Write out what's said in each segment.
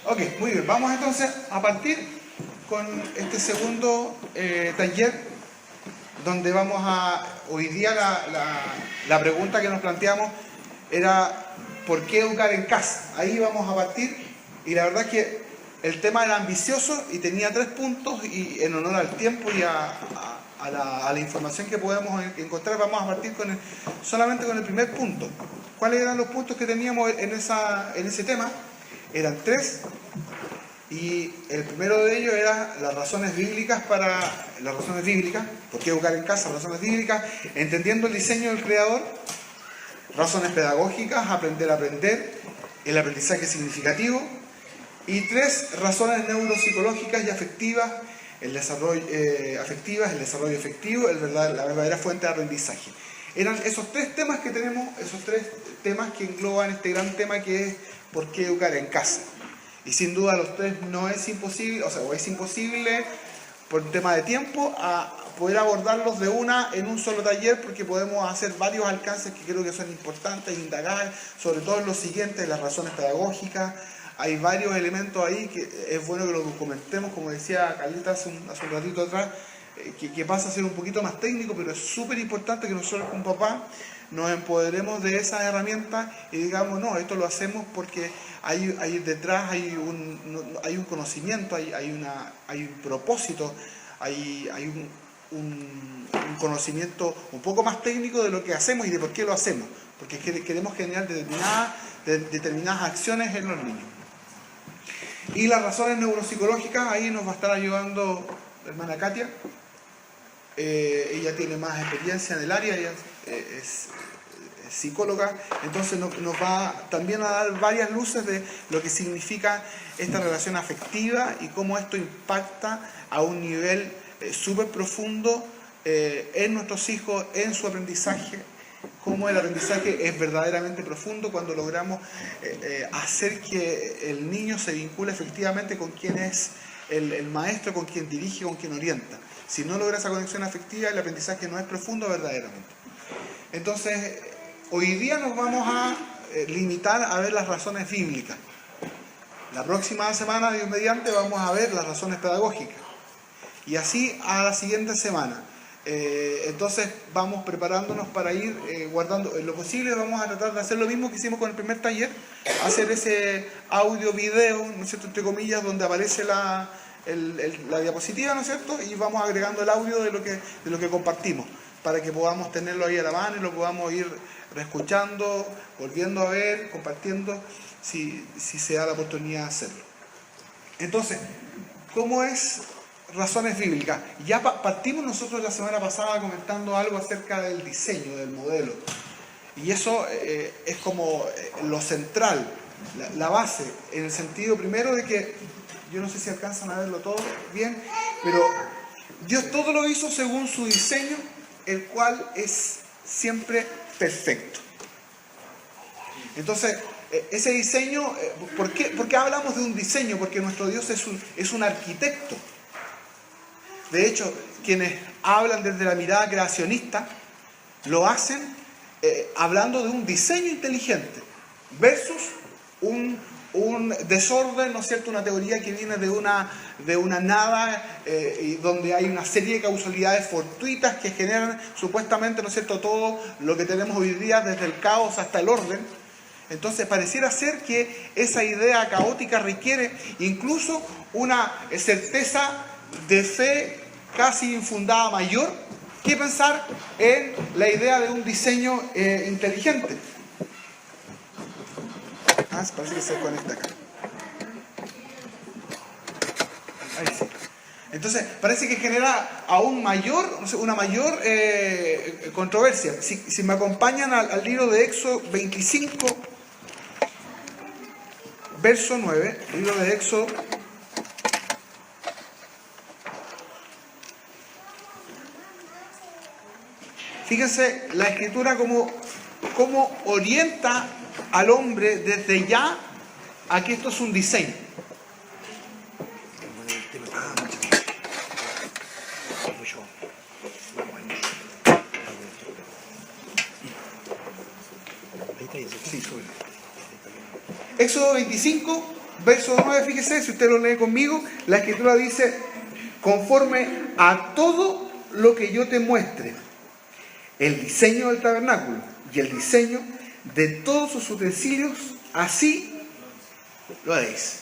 Ok, muy bien. Vamos entonces a partir con este segundo taller, donde vamos a... Hoy día la pregunta que nos planteamos era ¿por qué educar en casa? Ahí vamos a partir, y la verdad es que el tema era ambicioso y tenía 3 puntos, y en honor al tiempo y a la información que podemos encontrar, vamos a partir solamente con el primer punto. ¿Cuáles eran los puntos que teníamos en ese tema? Eran 3, y el primero de ellos era las razones bíblicas, ¿por qué educar en casa? Razones bíblicas, entendiendo el diseño del Creador, razones pedagógicas, aprender a aprender, el aprendizaje significativo, y 3 razones neuropsicológicas y afectivas, el desarrollo efectivo, la verdadera fuente de aprendizaje. Eran esos 3 temas que tenemos, esos 3 temas que engloban este gran tema que es ¿por qué educar en casa? Y sin duda los 3 no es imposible, o es imposible por un tema de tiempo a poder abordarlos en un solo taller, porque podemos hacer varios alcances que creo que son importantes, indagar, sobre todo en lo siguiente, las razones pedagógicas. Hay varios elementos ahí que es bueno que los documentemos, como decía Carlita hace un ratito atrás, que pasa a ser un poquito más técnico, pero es súper importante que nosotros como papá nos empoderemos de esas herramientas y digamos, no, esto lo hacemos porque detrás hay un conocimiento, hay un propósito, hay un conocimiento un poco más técnico de lo que hacemos y de por qué lo hacemos, porque queremos generar determinadas acciones en los niños. Y las razones neuropsicológicas, ahí nos va a estar ayudando la hermana Katia. Ella tiene más experiencia en el área, ella es psicóloga, entonces nos va también a dar varias luces de lo que significa esta relación afectiva y cómo esto impacta a un nivel súper profundo en nuestros hijos, en su aprendizaje, cómo el aprendizaje es verdaderamente profundo cuando logramos hacer que el niño se vincule efectivamente con quien es el maestro, con quien dirige, con quien orienta. Si no logra esa conexión afectiva, el aprendizaje no es profundo verdaderamente. Entonces, hoy día nos vamos a limitar a ver las razones bíblicas. La próxima semana, Dios mediante, vamos a ver las razones pedagógicas. Y así a la siguiente semana. Entonces vamos preparándonos para ir guardando en lo posible. Vamos a tratar de hacer lo mismo que hicimos con el primer taller, hacer ese audio video, ¿no es cierto?, entre comillas, donde aparece la diapositiva, ¿no es cierto?, y vamos agregando el audio de lo que compartimos, para que podamos tenerlo ahí a la mano y lo podamos ir reescuchando, volviendo a ver, compartiendo, si se da la oportunidad de hacerlo. Entonces, ¿cómo es razones bíblicas? Ya partimos nosotros la semana pasada comentando algo acerca del diseño, del modelo. Y eso es como lo central, la base, en el sentido primero de que, yo no sé si alcanzan a verlo todo bien, pero Dios todo lo hizo según su diseño, el cual es siempre perfecto. Entonces, ese diseño, ¿por qué hablamos de un diseño? Porque nuestro Dios es un arquitecto. De hecho, quienes hablan desde la mirada creacionista, lo hacen hablando de un diseño inteligente versus un desorden, ¿no es cierto?, una teoría que viene de una nada, y donde hay una serie de causalidades fortuitas que generan supuestamente, ¿no es cierto?, todo lo que tenemos hoy día, desde el caos hasta el orden. Entonces pareciera ser que esa idea caótica requiere incluso una certeza de fe casi infundada mayor que pensar en la idea de un diseño inteligente. Parece que se conecta acá. Ahí sí. Entonces, parece que genera aún una mayor controversia. Si me acompañan al libro de Éxodo 25, verso 9, libro de Éxodo. Fíjense la escritura cómo orienta al hombre desde ya a que esto es un diseño. Éxodo 25, verso 9, fíjese, si usted lo lee conmigo, la Escritura dice, conforme a todo lo que yo te muestre, el diseño del tabernáculo y el diseño de todos sus utensilios, así lo haréis.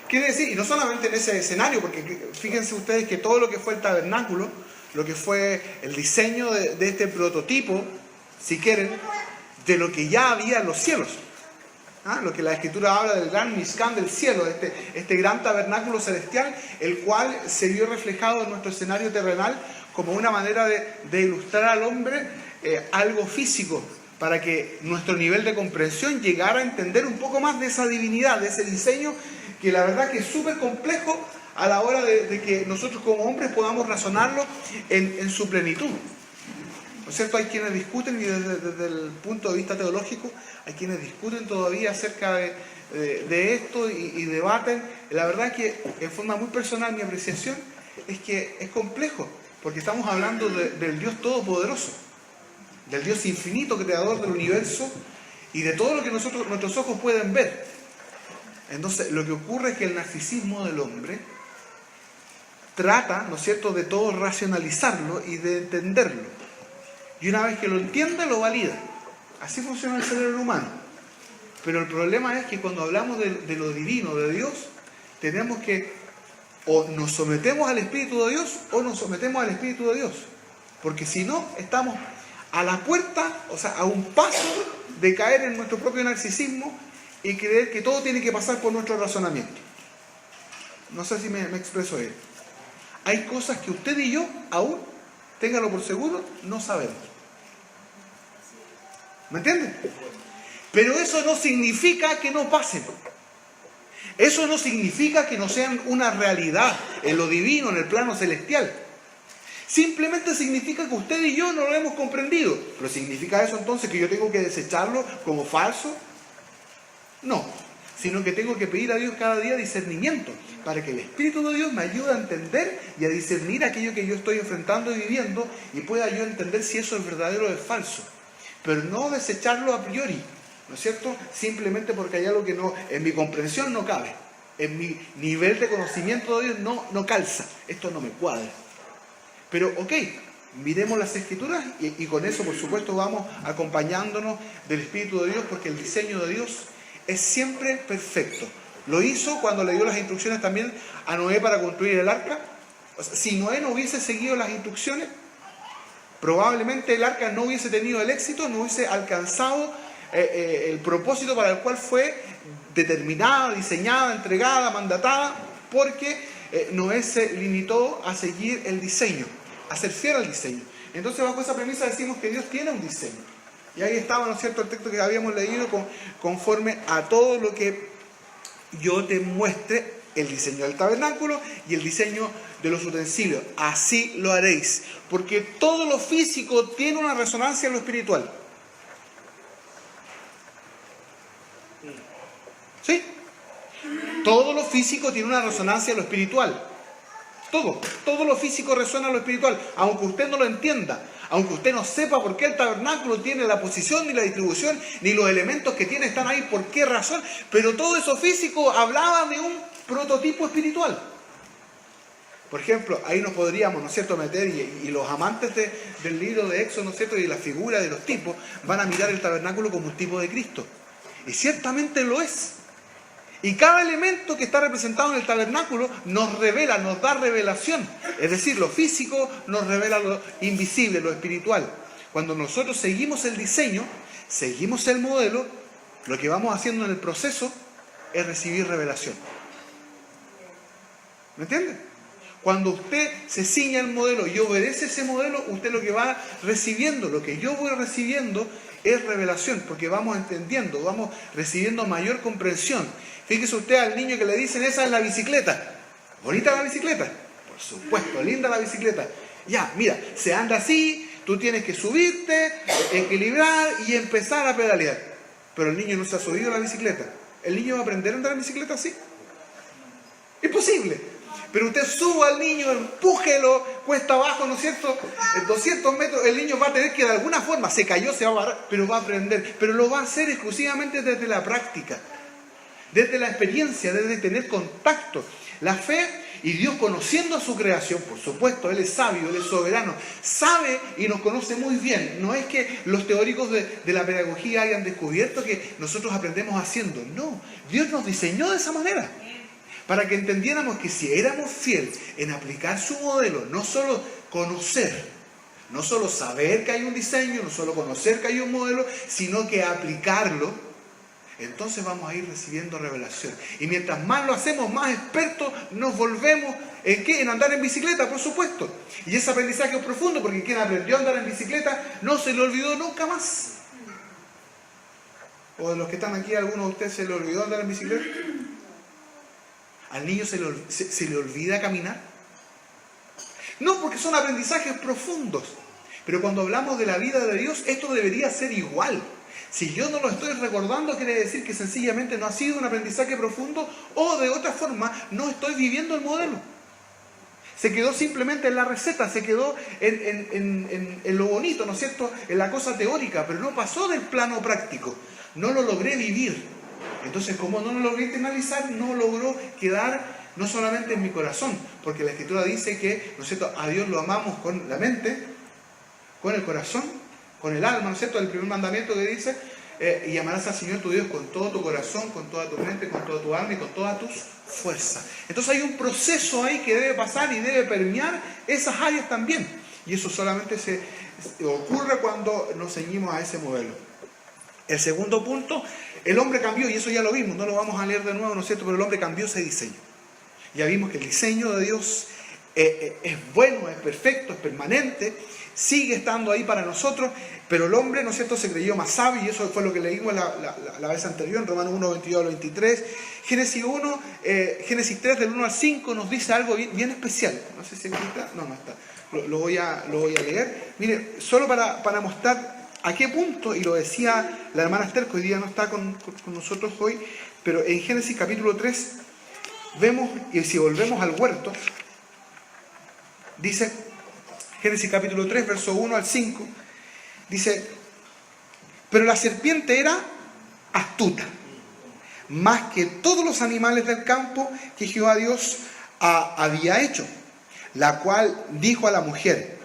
Quiere decir, y no solamente en ese escenario, porque fíjense ustedes que todo lo que fue el tabernáculo, lo que fue el diseño de este prototipo, si quieren, de lo que ya había en los cielos. Lo que la Escritura habla del gran Mishkan del cielo, este gran tabernáculo celestial, el cual se vio reflejado en nuestro escenario terrenal como una manera de ilustrar al hombre algo físico, para que nuestro nivel de comprensión llegara a entender un poco más de esa divinidad, de ese diseño, que la verdad que es súper complejo a la hora de que nosotros como hombres podamos razonarlo en su plenitud. ¿No es cierto? Hay quienes discuten, y desde el punto de vista teológico, hay quienes discuten todavía acerca de esto y debaten. La verdad que en forma muy personal mi apreciación es que es complejo, porque estamos hablando del Dios Todopoderoso, del Dios infinito, creador del universo y de todo lo que nuestros ojos pueden ver. Entonces, lo que ocurre es que el narcisismo del hombre trata, ¿no es cierto?, de todo racionalizarlo y de entenderlo. Y una vez que lo entiende, lo valida. Así funciona el cerebro humano. Pero el problema es que cuando hablamos de lo divino, de Dios, tenemos que o nos sometemos al Espíritu de Dios o nos sometemos al Espíritu de Dios. Porque si no, estamos a la puerta, o sea, a un paso de caer en nuestro propio narcisismo y creer que todo tiene que pasar por nuestro razonamiento. No sé si me expreso bien. Hay cosas que usted y yo, aún, ténganlo por seguro, no sabemos. ¿Me entienden? Pero eso no significa que no pasen. Eso no significa que no sean una realidad en lo divino, en el plano celestial. Simplemente significa que usted y yo no lo hemos comprendido. ¿Pero significa eso entonces que yo tengo que desecharlo como falso? No, sino que tengo que pedir a Dios cada día discernimiento, para que el Espíritu de Dios me ayude a entender y a discernir aquello que yo estoy enfrentando y viviendo, y pueda yo entender si eso es verdadero o es falso. Pero no desecharlo a priori, ¿no es cierto? Simplemente porque hay algo que no, en mi comprensión no cabe, en mi nivel de conocimiento de Dios no calza, esto no me cuadra. Pero ok, miremos las Escrituras y con eso por supuesto vamos acompañándonos del Espíritu de Dios, porque el diseño de Dios es siempre perfecto. Lo hizo cuando le dio las instrucciones también a Noé para construir el arca. O sea, si Noé no hubiese seguido las instrucciones, probablemente el arca no hubiese tenido el éxito, no hubiese alcanzado el propósito para el cual fue determinada, diseñada, entregada, mandatada, porque Noé se limitó a seguir el diseño, a ser fiel al diseño. Entonces, bajo esa premisa decimos que Dios tiene un diseño. Y ahí estaba, ¿no es cierto?, el texto que habíamos leído, conforme a todo lo que yo te muestre, el diseño del tabernáculo y el diseño de los utensilios. Así lo haréis. Porque todo lo físico tiene una resonancia en lo espiritual. ¿Sí? Todo lo físico tiene una resonancia en lo espiritual. Todo lo físico resuena en lo espiritual, aunque usted no lo entienda, aunque usted no sepa por qué el tabernáculo tiene la posición, ni la distribución, ni los elementos que tiene están ahí, por qué razón, pero todo eso físico hablaba de un prototipo espiritual. Por ejemplo, ahí nos podríamos, ¿no es cierto?, meter, y los amantes del libro de Éxodo, ¿no es cierto?, y la figura de los tipos, van a mirar el tabernáculo como un tipo de Cristo. Y ciertamente lo es. Y cada elemento que está representado en el tabernáculo nos revela, nos da revelación. Es decir, lo físico nos revela lo invisible, lo espiritual. Cuando nosotros seguimos el diseño, seguimos el modelo, lo que vamos haciendo en el proceso es recibir revelación. ¿Me entiende? Cuando usted se ciña al modelo y obedece ese modelo, usted lo que va recibiendo, lo que yo voy recibiendo es revelación, porque vamos entendiendo, vamos recibiendo mayor comprensión. Fíjese usted al niño que le dicen, esa es la bicicleta. ¿Bonita la bicicleta? Por supuesto, linda la bicicleta. Ya, mira, se anda así, tú tienes que subirte, equilibrar y empezar a pedalear. Pero el niño no se ha subido a la bicicleta. ¿El niño va a aprender a andar en bicicleta así? Imposible. Pero usted suba al niño, empújelo, cuesta abajo, ¿no es cierto? 200 metros, el niño va a tener que de alguna forma, se cayó, se va a parar, pero va a aprender. Pero lo va a hacer exclusivamente desde la práctica. desde la experiencia, desde tener contacto. La fe y Dios, conociendo a su creación, por supuesto, Él es sabio, Él es soberano, sabe y nos conoce muy bien. No es que los teóricos de la pedagogía hayan descubierto que nosotros aprendemos haciendo. No, Dios nos diseñó de esa manera, para que entendiéramos que si éramos fieles en aplicar su modelo, no solo conocer, no solo saber que hay un diseño, no solo conocer que hay un modelo, sino que aplicarlo, entonces vamos a ir recibiendo revelación. Y mientras más lo hacemos, más expertos nos volvemos. ¿En qué? En andar en bicicleta, por supuesto. Y ese aprendizaje es profundo, porque quien aprendió a andar en bicicleta no se le olvidó nunca más. ¿O de los que están aquí, alguno de ustedes se le olvidó andar en bicicleta? ¿Al niño se le olvida caminar? No, porque son aprendizajes profundos. Pero cuando hablamos de la vida de Dios, esto debería ser igual. Si yo no lo estoy recordando, quiere decir que sencillamente no ha sido un aprendizaje profundo, o de otra forma no estoy viviendo el modelo. Se quedó simplemente en la receta, se quedó en lo bonito, ¿no es cierto?, en la cosa teórica, pero no pasó del plano práctico. No lo logré vivir. Entonces, como no lo logré internalizar, no logró quedar no solamente en mi corazón, porque la Escritura dice que, ¿no es cierto?, a Dios lo amamos con la mente, con el corazón, con el alma, ¿no es cierto? El primer mandamiento que dice, y amarás al Señor tu Dios con todo tu corazón, con toda tu mente, con toda tu alma y con todas tus fuerzas. Entonces hay un proceso ahí que debe pasar y debe permear esas áreas también. Y eso solamente se ocurre cuando nos ceñimos a ese modelo. El segundo punto, el hombre cambió, y eso ya lo vimos, no lo vamos a leer de nuevo, ¿no es cierto? Pero el hombre cambió ese diseño. Ya vimos que el diseño de Dios es bueno, es perfecto, es permanente, sigue estando ahí para nosotros, pero el hombre, ¿no es cierto?, se creyó más sabio, y eso fue lo que leímos la vez anterior, en Romanos 1, 22 al 23. Génesis 3, del 1 al 5, nos dice algo bien especial. No sé si aquí está, no está. Lo voy a leer. Mire, solo para mostrar a qué punto, y lo decía la hermana Esther, que hoy día no está con nosotros hoy, pero en Génesis capítulo 3, vemos, y si volvemos al huerto, dice, Génesis capítulo 3, verso 1 al 5, dice, pero la serpiente era astuta, más que todos los animales del campo que Jehová Dios había hecho, la cual dijo a la mujer,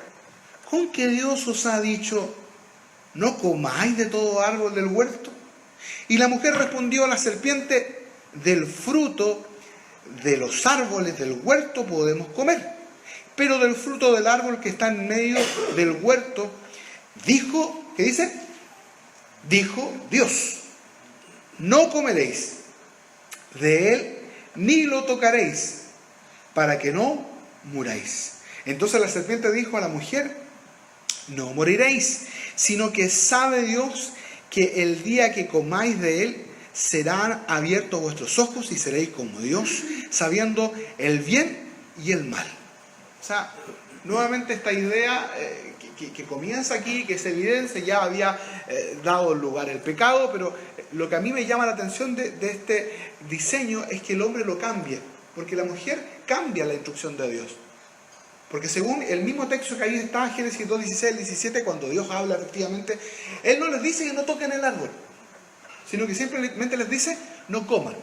¿con qué Dios os ha dicho, no comáis de todo árbol del huerto? Y la mujer respondió a la serpiente, del fruto de los árboles del huerto podemos comer, pero del fruto del árbol que está en medio del huerto, dijo, ¿qué dice? Dijo Dios, no comeréis de él, ni lo tocaréis, para que no muráis. Entonces la serpiente dijo a la mujer, no moriréis, sino que sabe Dios que el día que comáis de él, serán abiertos vuestros ojos y seréis como Dios, sabiendo el bien y el mal. O sea, nuevamente esta idea que comienza aquí, que se evidencia, ya había dado lugar el pecado, pero lo que a mí me llama la atención de este diseño es que el hombre lo cambia, porque la mujer cambia la instrucción de Dios. Porque según el mismo texto que ahí está, Génesis 2, 16 al 17, cuando Dios habla efectivamente, Él no les dice que no toquen el árbol, sino que simplemente les dice, no coman.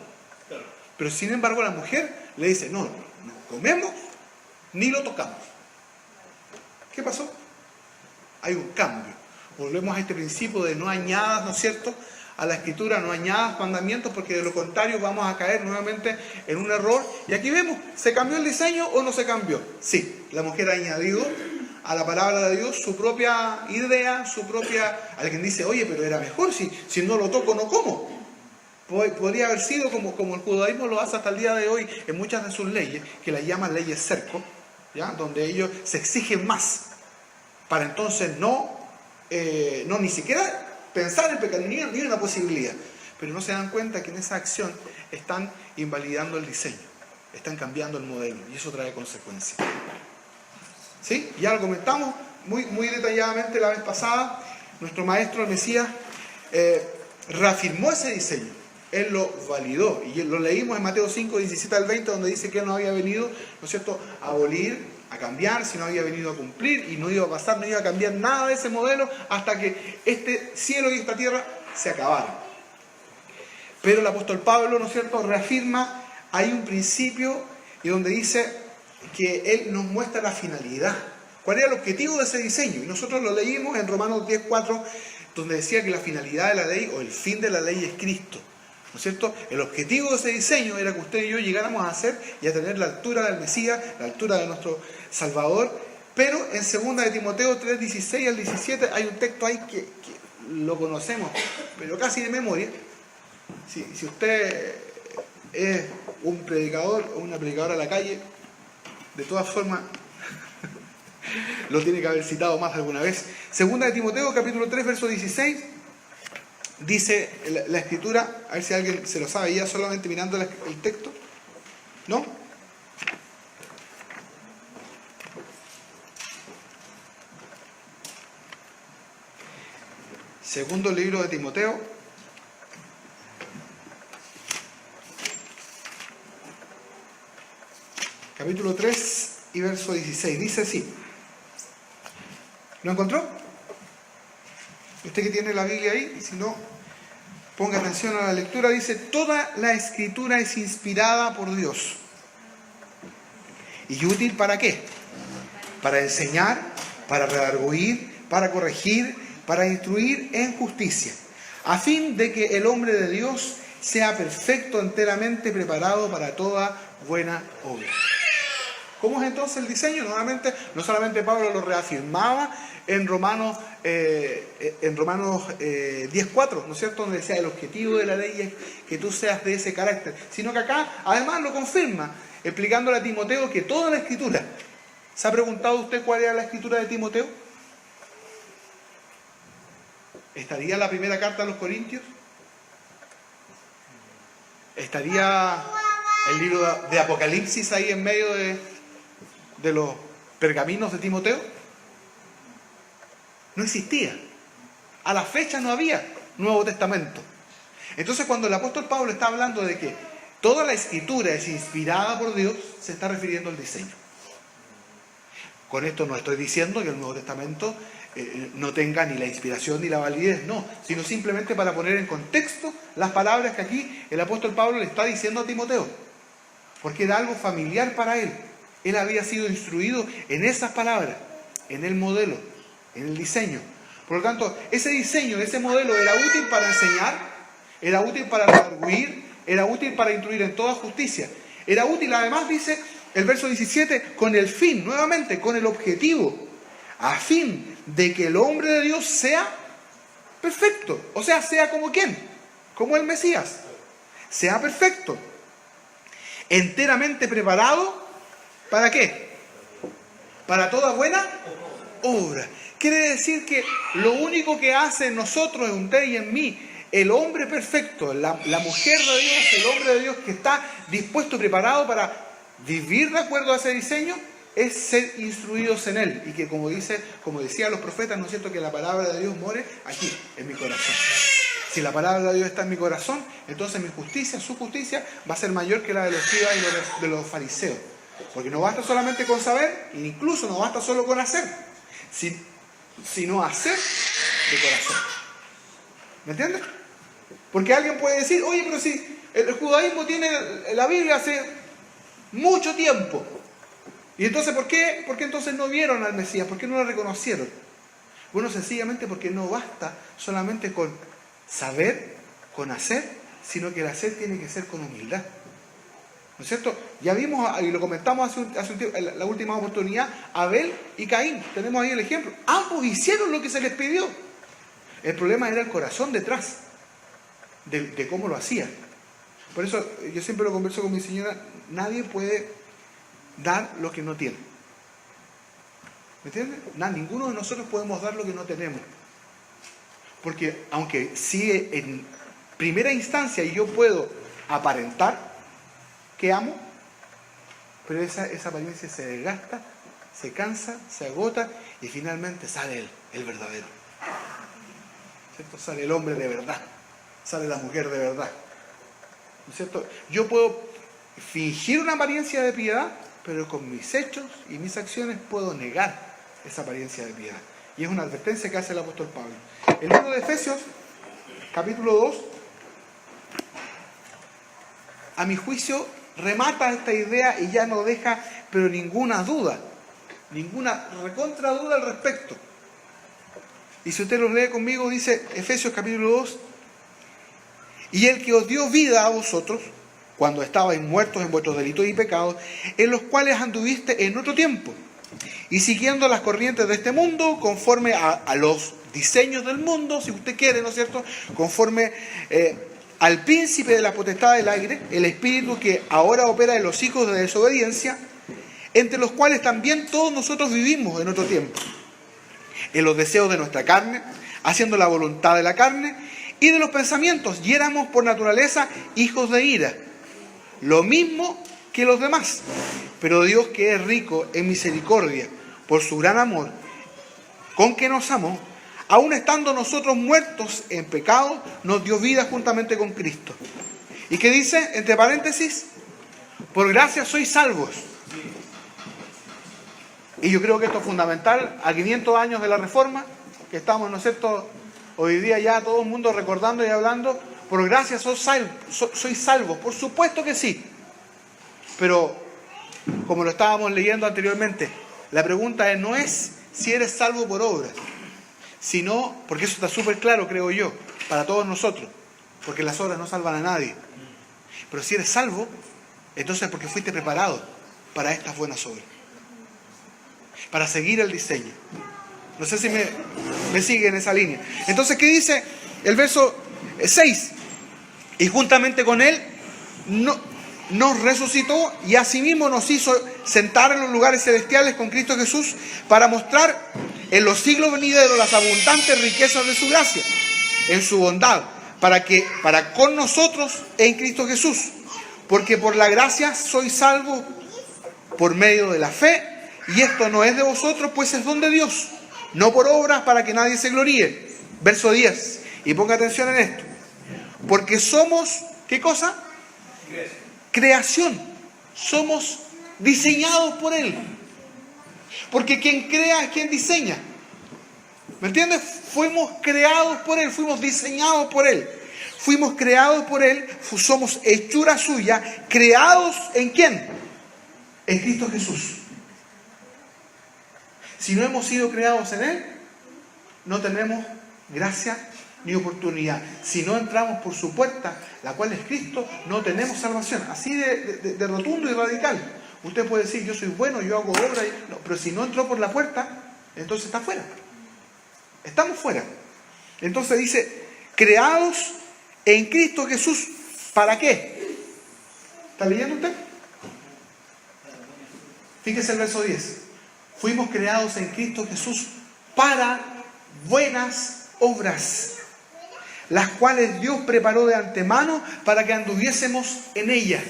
Pero sin embargo la mujer le dice, no comemos, ni lo tocamos. ¿Qué pasó? Hay un cambio. Volvemos a este principio de no añadas, ¿no es cierto?, a la Escritura, no añadas mandamientos, porque de lo contrario vamos a caer nuevamente en un error. Y aquí vemos, ¿se cambió el diseño o no se cambió? Sí, la mujer ha añadido a la palabra de Dios su propia idea, su propia... Alguien dice, oye, pero era mejor, si no lo toco no como. Podría haber sido como el judaísmo lo hace hasta el día de hoy en muchas de sus leyes, que las llaman leyes cerco, ¿ya?, donde ellos se exigen más, para entonces no ni siquiera pensar en pecar, ni una posibilidad. Pero no se dan cuenta que en esa acción están invalidando el diseño, están cambiando el modelo, y eso trae consecuencias. ¿Sí? Ya lo comentamos muy detalladamente la vez pasada. Nuestro maestro, el Mesías, reafirmó ese diseño. Él lo validó, y lo leímos en Mateo 5, 17 al 20, donde dice que Él no había venido, ¿no es cierto?, a abolir, a cambiar, sino había venido a cumplir, y no iba a pasar, no iba a cambiar nada de ese modelo hasta que este cielo y esta tierra se acabaran. Pero el apóstol Pablo, ¿no es cierto?, reafirma, hay un principio y donde dice que él nos muestra la finalidad. ¿Cuál era el objetivo de ese diseño? Y nosotros lo leímos en Romanos 10:4, donde decía que la finalidad de la ley o el fin de la ley es Cristo. ¿No es cierto? El objetivo de ese diseño era que usted y yo llegáramos a ser y a tener la altura del Mesías, la altura de nuestro Salvador. Pero en 2 de Timoteo 3:16 al 17 hay un texto ahí que lo conocemos, pero casi de memoria. Si usted es un predicador o una predicadora a la calle, de todas formas lo tiene que haber citado más de alguna vez. 2 de Timoteo capítulo 3 verso 16 dice la escritura, a ver si alguien se lo sabe ya solamente mirando el texto. ¿No? Segundo libro de Timoteo, capítulo 3 y verso 16. Dice así. ¿Lo encontró? Usted que tiene la Biblia ahí, y si no, ponga atención a la lectura. Dice: toda la escritura es inspirada por Dios. ¿Y útil para qué? Para enseñar, para redarguir, para corregir, para instruir en justicia, a fin de que el hombre de Dios sea perfecto, enteramente preparado para toda buena obra. ¿Cómo es entonces el diseño? Nuevamente, no solamente Pablo lo reafirmaba en Romanos 10:4, ¿no es cierto?, donde decía el objetivo de la ley es que tú seas de ese carácter, sino que acá además lo confirma, explicándole a Timoteo que toda la escritura. ¿Se ha preguntado usted cuál era la escritura de Timoteo? ¿Estaría la primera carta a los Corintios? ¿Estaría el libro de Apocalipsis ahí en medio de los pergaminos de Timoteo? No existía. A la fecha no había Nuevo Testamento. Entonces, cuando el apóstol Pablo está hablando de que toda la escritura es inspirada por Dios, se está refiriendo al diseño. Con esto no estoy diciendo que el Nuevo Testamento no tenga ni la inspiración ni la validez, no, sino simplemente para poner en contexto las palabras que aquí el apóstol Pablo le está diciendo a Timoteo, porque era algo familiar para él. Él había sido instruido en esas palabras, en el modelo, en el diseño. Por lo tanto, ese diseño, ese modelo era útil para enseñar, era útil para redarguir, era útil para instruir en toda justicia. Era útil, además, dice el verso 17, con el fin, nuevamente, con el objetivo, a fin de que el hombre de Dios sea perfecto. O sea, sea como ¿quién? Como el Mesías. Sea perfecto. Enteramente preparado, ¿para qué? Para toda buena obra. Quiere decir que lo único que hace en nosotros, en usted y en mí, el hombre perfecto, la mujer de Dios, el hombre de Dios que está dispuesto y preparado para vivir de acuerdo a ese diseño, es ser instruidos en él. Y que como decían los profetas, ¿no es cierto?, que la palabra de Dios more aquí, en mi corazón. Si la palabra de Dios está en mi corazón, entonces mi justicia, su justicia, va a ser mayor que la de los escribas y de los fariseos. Porque no basta solamente con saber, e incluso no basta solo con hacer, sino hacer de corazón. ¿Me entiendes? Porque alguien puede decir: oye, pero si el judaísmo tiene la Biblia hace mucho tiempo, y entonces ¿por qué entonces no vieron al Mesías? ¿Por qué no lo reconocieron? Bueno, sencillamente porque no basta solamente con saber, con hacer, sino que el hacer tiene que ser con humildad. ¿No es cierto? Ya vimos, y lo comentamos hace un tiempo, la última oportunidad, Abel y Caín. Tenemos ahí el ejemplo. Ambos hicieron lo que se les pidió. El problema era el corazón detrás de cómo lo hacían. Por eso yo siempre lo converso con mi señora: nadie puede dar lo que no tiene. ¿Me entiendes? Ninguno de nosotros podemos dar lo que no tenemos. Porque aunque sí en primera instancia yo puedo aparentar que amo, pero esa apariencia se desgasta, se cansa, se agota y finalmente sale el verdadero. ¿Cierto? Sale el hombre de verdad, sale la mujer de verdad. ¿No es cierto? Yo puedo fingir una apariencia de piedad, pero con mis hechos y mis acciones puedo negar esa apariencia de piedad. Y es una advertencia que hace el apóstol Pablo. El libro de Efesios, capítulo 2, a mi juicio, remata esta idea y ya no deja, pero ninguna duda, ninguna recontra duda al respecto. Y si usted lo lee conmigo, dice Efesios capítulo 2, y el que os dio vida a vosotros, cuando estabais muertos en vuestros delitos y pecados, en los cuales anduviste en otro tiempo, y siguiendo las corrientes de este mundo, conforme a los diseños del mundo, si usted quiere, ¿no es cierto?, conforme al príncipe de la potestad del aire, el espíritu que ahora opera en los hijos de desobediencia, entre los cuales también todos nosotros vivimos en otro tiempo, en los deseos de nuestra carne, haciendo la voluntad de la carne y de los pensamientos, y éramos por naturaleza hijos de ira, lo mismo que los demás. Pero Dios, que es rico en misericordia, por su gran amor con que nos amó, aun estando nosotros muertos en pecado, nos dio vida juntamente con Cristo. ¿Y qué dice? Entre paréntesis, por gracia sois salvos. Y yo creo que esto es fundamental a 500 años de la Reforma, que estamos, ¿no es cierto?, hoy día ya todo el mundo recordando y hablando. Por gracia sois salvos, por supuesto que sí. Pero, como lo estábamos leyendo anteriormente, la pregunta no es si eres salvo por obras, sino, porque eso está súper claro, creo yo, para todos nosotros, porque las obras no salvan a nadie. Pero si eres salvo, entonces porque fuiste preparado para estas buenas obras, para seguir el diseño. No sé si me sigue en esa línea. Entonces, ¿qué dice el verso 6? Y juntamente con Él nos resucitó y asimismo nos hizo sentar en los lugares celestiales con Cristo Jesús, para mostrar en los siglos venideros las abundantes riquezas de su gracia, en su bondad, para con nosotros en Cristo Jesús. Porque por la gracia sois salvos por medio de la fe, y esto no es de vosotros, pues es don de Dios, no por obras, para que nadie se gloríe. Verso 10, y ponga atención en esto. Porque somos, ¿qué cosa? Creación. Somos diseñados por Él. Porque quien crea es quien diseña. ¿Me entiendes? Fuimos creados por Él, fuimos diseñados por Él. Fuimos creados por Él, somos hechura suya, creados ¿en quién? En Cristo Jesús. Si no hemos sido creados en Él, no tenemos gracia ni oportunidad. Si no entramos por su puerta, la cual es Cristo, no tenemos salvación. Así de rotundo y radical. Usted puede decir, yo soy bueno, yo hago obra, no, pero si no entró por la puerta, entonces está fuera. Estamos fuera. Entonces dice, creados en Cristo Jesús, ¿para qué? ¿Está leyendo usted? Fíjese el verso 10. Fuimos creados en Cristo Jesús para buenas obras, las cuales Dios preparó de antemano para que anduviésemos en ellas.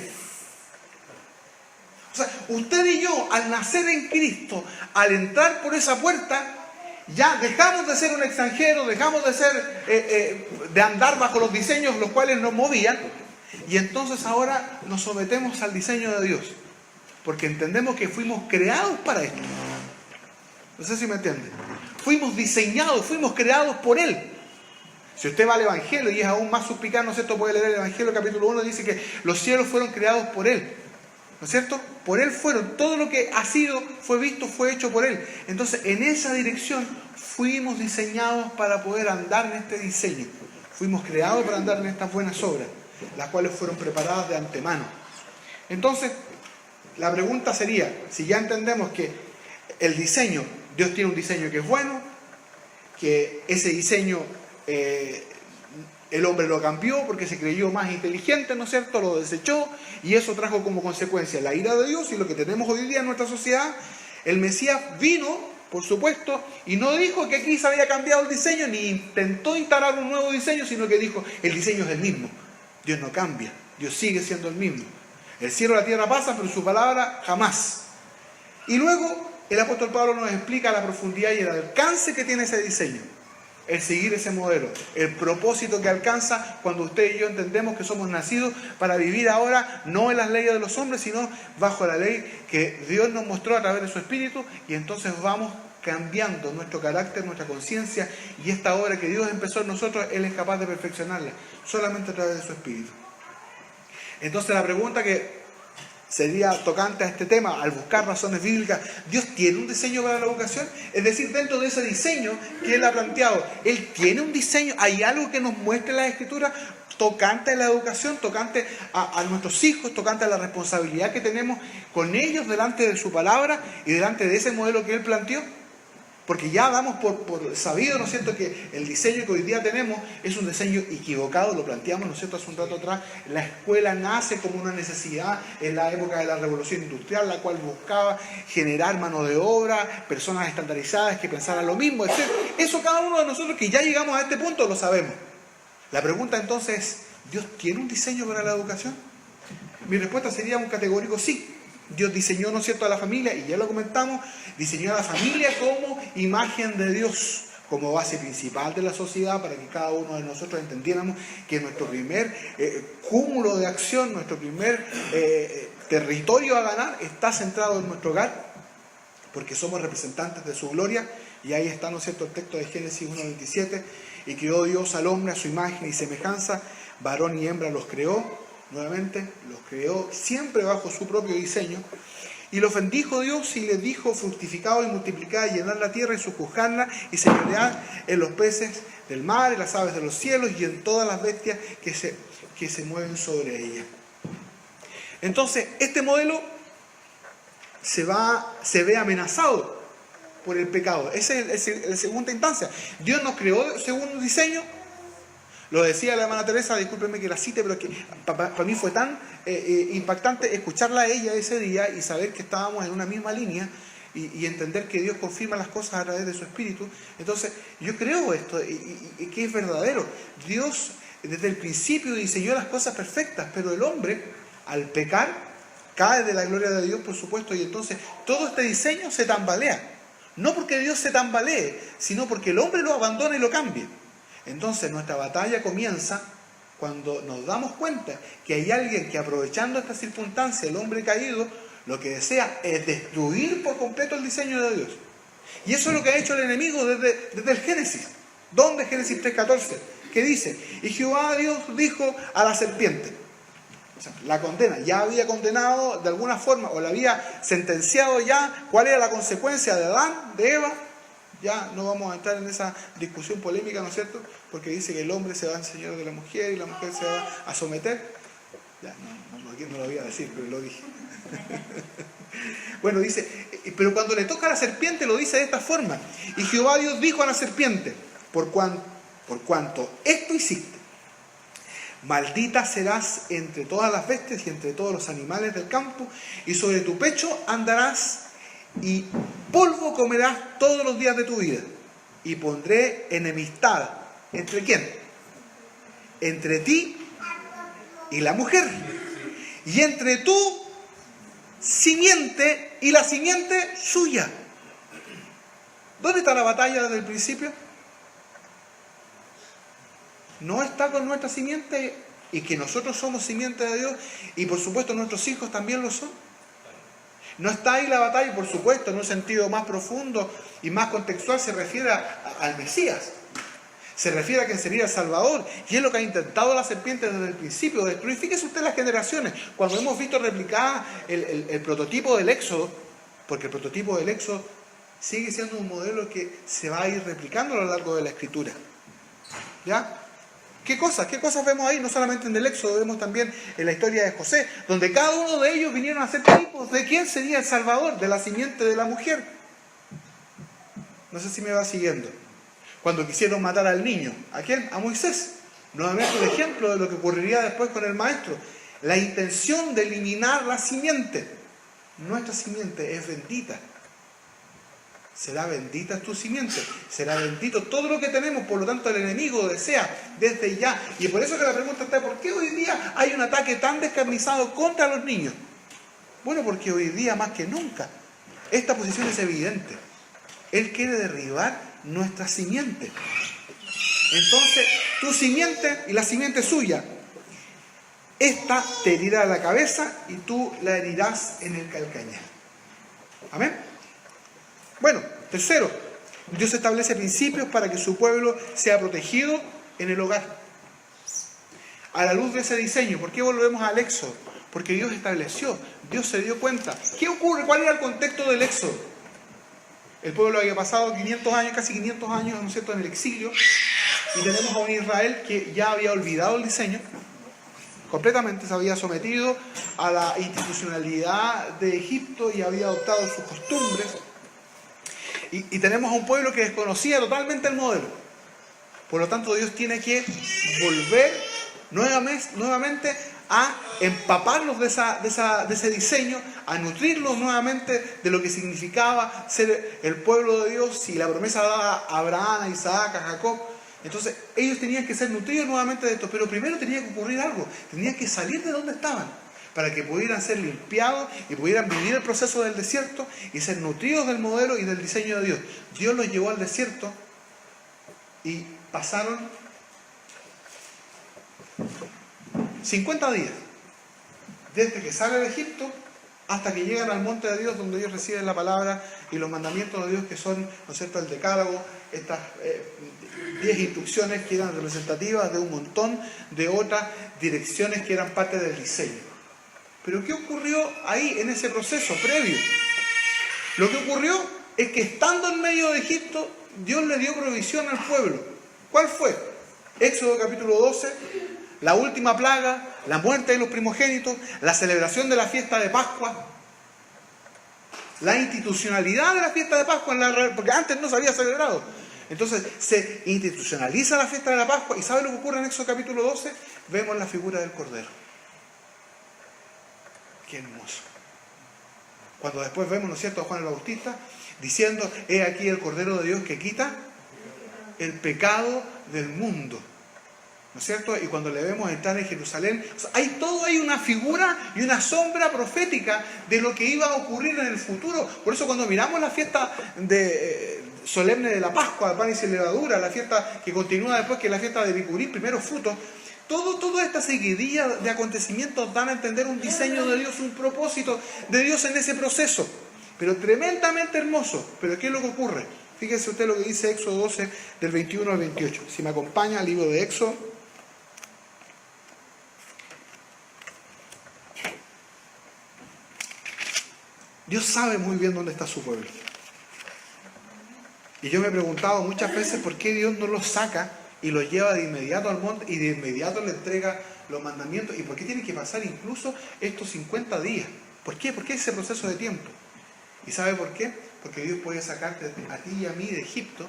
O sea, usted y yo, al nacer en Cristo, al entrar por esa puerta, ya dejamos de ser un extranjero, dejamos de ser, de andar bajo los diseños los cuales nos movían, y entonces ahora nos sometemos al diseño de Dios, porque entendemos que fuimos creados para esto. No sé si me entiende. Fuimos diseñados, fuimos creados por Él. Si usted va al Evangelio y es aún más suspicaz, ¿no es cierto?, puede leer el Evangelio capítulo 1, dice que los cielos fueron creados por Él. ¿No es cierto? Por Él fueron. Todo lo que ha sido, fue visto, fue hecho por Él. Entonces, en esa dirección fuimos diseñados para poder andar en este diseño. Fuimos creados para andar en estas buenas obras, las cuales fueron preparadas de antemano. Entonces, la pregunta sería, si ya entendemos que el diseño, Dios tiene un diseño que es bueno, que ese diseño el hombre lo cambió porque se creyó más inteligente, ¿no es cierto?, lo desechó, y eso trajo como consecuencia la ira de Dios y lo que tenemos hoy día en nuestra sociedad. El Mesías vino, por supuesto, y no dijo que aquí se había cambiado el diseño, ni intentó instalar un nuevo diseño, sino que dijo, el diseño es el mismo. Dios no cambia, Dios sigue siendo el mismo. El cielo y la tierra pasan, pero su palabra jamás. Y luego el apóstol Pablo nos explica la profundidad y el alcance que tiene ese diseño, el seguir ese modelo, el propósito que alcanza cuando usted y yo entendemos que somos nacidos para vivir ahora no en las leyes de los hombres, sino bajo la ley que Dios nos mostró a través de su Espíritu, y entonces vamos cambiando nuestro carácter, nuestra conciencia, y esta obra que Dios empezó en nosotros, Él es capaz de perfeccionarla solamente a través de su Espíritu. Entonces la pregunta que sería tocante a este tema, al buscar razones bíblicas, ¿Dios tiene un diseño para la educación? Es decir, dentro de ese diseño que Él ha planteado, ¿Él tiene un diseño? ¿Hay algo que nos muestre la Escritura tocante a la educación, tocante a nuestros hijos, tocante a la responsabilidad que tenemos con ellos delante de su palabra y delante de ese modelo que Él planteó? Porque ya damos por sabido, ¿no es cierto?, que el diseño que hoy día tenemos es un diseño equivocado, lo planteamos, ¿no es cierto?, hace un rato atrás. La escuela nace como una necesidad en la época de la revolución industrial, la cual buscaba generar mano de obra, personas estandarizadas que pensaran lo mismo, etc. Eso cada uno de nosotros que ya llegamos a este punto lo sabemos. La pregunta entonces es, ¿Dios tiene un diseño para la educación? Mi respuesta sería un categórico sí. Dios diseñó, ¿no es cierto?, a la familia, y ya lo comentamos, diseñó a la familia como imagen de Dios, como base principal de la sociedad, para que cada uno de nosotros entendiéramos que nuestro primer cúmulo de acción, nuestro primer territorio a ganar está centrado en nuestro hogar, porque somos representantes de su gloria, y ahí está, ¿no es cierto?, el texto de Génesis 1:27, y creó Dios al hombre a su imagen y semejanza, varón y hembra los creó. Nuevamente, los creó siempre bajo su propio diseño. Y los bendijo Dios y les dijo: fructificad y multiplicad, y llenad la tierra y sojuzgadla, y señoread en los peces del mar, en las aves de los cielos y en todas las bestias que se mueven sobre ella. Entonces, este modelo se ve amenazado por el pecado. Esa es la segunda instancia. Dios nos creó según un diseño. Lo decía la hermana Teresa, discúlpenme que la cite, pero que para mí fue tan impactante escucharla a ella ese día y saber que estábamos en una misma línea y entender que Dios confirma las cosas a través de su Espíritu. Entonces, yo creo esto y que es verdadero. Dios desde el principio diseñó las cosas perfectas, pero el hombre, al pecar, cae de la gloria de Dios, por supuesto, y entonces todo este diseño se tambalea. No porque Dios se tambalee, sino porque el hombre lo abandona y lo cambia. Entonces nuestra batalla comienza cuando nos damos cuenta que hay alguien que, aprovechando esta circunstancia, el hombre caído, lo que desea es destruir por completo el diseño de Dios. Y eso es lo que ha hecho el enemigo desde el Génesis. ¿Dónde? Génesis 3:14, que dice: y Jehová Dios dijo a la serpiente, o sea, la condena, ya había condenado de alguna forma, o la había sentenciado ya, cuál era la consecuencia de Adán, de Eva. Ya no vamos a entrar en esa discusión polémica, ¿no es cierto?, porque dice que el hombre se va a enseñar de la mujer y la mujer se va a someter. Ya, no lo voy a decir, pero lo dije. Bueno, dice, pero cuando le toca a la serpiente lo dice de esta forma: y Jehová Dios dijo a la serpiente, por cuanto esto hiciste, maldita serás entre todas las bestias y entre todos los animales del campo, y sobre tu pecho andarás, y polvo comerás todos los días de tu vida, y pondré enemistad. ¿Entre quién? Entre ti y la mujer, y entre tu simiente y la simiente suya. ¿Dónde está la batalla desde el principio? No está con nuestra simiente, y que nosotros somos simiente de Dios, y por supuesto nuestros hijos también lo son. No está ahí la batalla, por supuesto, en un sentido más profundo y más contextual se refiere al Mesías. Se refiere a quien sería el Salvador. Y es lo que ha intentado la serpiente desde el principio, destruir. Fíjese usted las generaciones. Cuando hemos visto replicada el prototipo del Éxodo, porque el prototipo del Éxodo sigue siendo un modelo que se va a ir replicando a lo largo de la Escritura. ¿Ya? ¿Qué cosas vemos ahí? No solamente en el Éxodo, vemos también en la historia de José, donde cada uno de ellos vinieron a ser tipos de quién sería el Salvador, de la simiente de la mujer. No sé si me va siguiendo. Cuando quisieron matar al niño, ¿a quién? A Moisés. Nuevamente un ejemplo de lo que ocurriría después con el maestro. La intención de eliminar la simiente. Nuestra simiente es bendita. Será bendita tu simiente, será bendito todo lo que tenemos. Por lo tanto, el enemigo desea desde ya. Y por eso que la pregunta está: ¿por qué hoy día hay un ataque tan descarnizado contra los niños? Bueno, porque hoy día más que nunca esta posición es evidente. Él quiere derribar nuestra simiente. Entonces, tu simiente y la simiente suya, esta te herirá la cabeza y tú la herirás en el calcañar. Amén. Bueno, tercero, Dios establece principios para que su pueblo sea protegido en el hogar. A la luz de ese diseño, ¿por qué volvemos al Éxodo? Porque Dios estableció, Dios se dio cuenta. ¿Qué ocurre? ¿Cuál era el contexto del Éxodo? El pueblo había pasado 500 años, casi 500 años, ¿no es cierto?, en el exilio, y tenemos a un Israel que ya había olvidado el diseño, completamente se había sometido a la institucionalidad de Egipto y había adoptado sus costumbres, y tenemos a un pueblo que desconocía totalmente el modelo. Por lo tanto, Dios tiene que volver nuevamente a empaparlos de ese diseño, a nutrirlos nuevamente de lo que significaba ser el pueblo de Dios y la promesa dada a Abraham, a Isaac, a Jacob. Entonces ellos tenían que ser nutridos nuevamente de esto, pero primero tenía que ocurrir algo, tenían que salir de donde estaban para que pudieran ser limpiados y pudieran vivir el proceso del desierto y ser nutridos del modelo y del diseño de Dios. Dios los llevó al desierto y pasaron 50 días, desde que sale de Egipto hasta que llegan al monte de Dios, donde ellos reciben la palabra y los mandamientos de Dios, que son, ¿no es cierto?, el decálogo, estas 10 instrucciones que eran representativas de un montón de otras direcciones que eran parte del diseño. Pero ¿qué ocurrió ahí en ese proceso previo? Lo que ocurrió es que estando en medio de Egipto, Dios le dio provisión al pueblo. ¿Cuál fue? Éxodo capítulo 12, la última plaga, la muerte de los primogénitos, la celebración de la fiesta de Pascua, la institucionalidad de la fiesta de Pascua, porque antes no se había celebrado. Entonces se institucionaliza la fiesta de la Pascua, y ¿sabe lo que ocurre en Éxodo capítulo 12? Vemos la figura del Cordero. Qué hermoso. Cuando después vemos, ¿no es cierto?, a Juan el Bautista diciendo: he aquí el Cordero de Dios que quita el pecado del mundo, ¿no es cierto? Y cuando le vemos entrar en Jerusalén, o sea, hay una figura y una sombra profética de lo que iba a ocurrir en el futuro. Por eso cuando miramos la fiesta solemne de la Pascua, de pan y sin levadura, la fiesta que continúa después, que es la fiesta de Bicurí, primeros frutos, toda esta seguidilla de acontecimientos dan a entender un diseño de Dios, un propósito de Dios en ese proceso, pero tremendamente hermoso. Pero ¿qué es lo que ocurre? Fíjense usted lo que dice Éxodo 12, del 21 al 28. Si me acompaña al libro de Éxodo. Dios sabe muy bien dónde está su pueblo. Y yo me he preguntado muchas veces por qué Dios no los saca y los lleva de inmediato al monte y de inmediato le entrega los mandamientos. ¿Y por qué tienen que pasar incluso estos 50 días? ¿Por qué? ¿Por qué ese proceso de tiempo? ¿Y sabe por qué? Porque Dios puede sacarte a ti y a mí de Egipto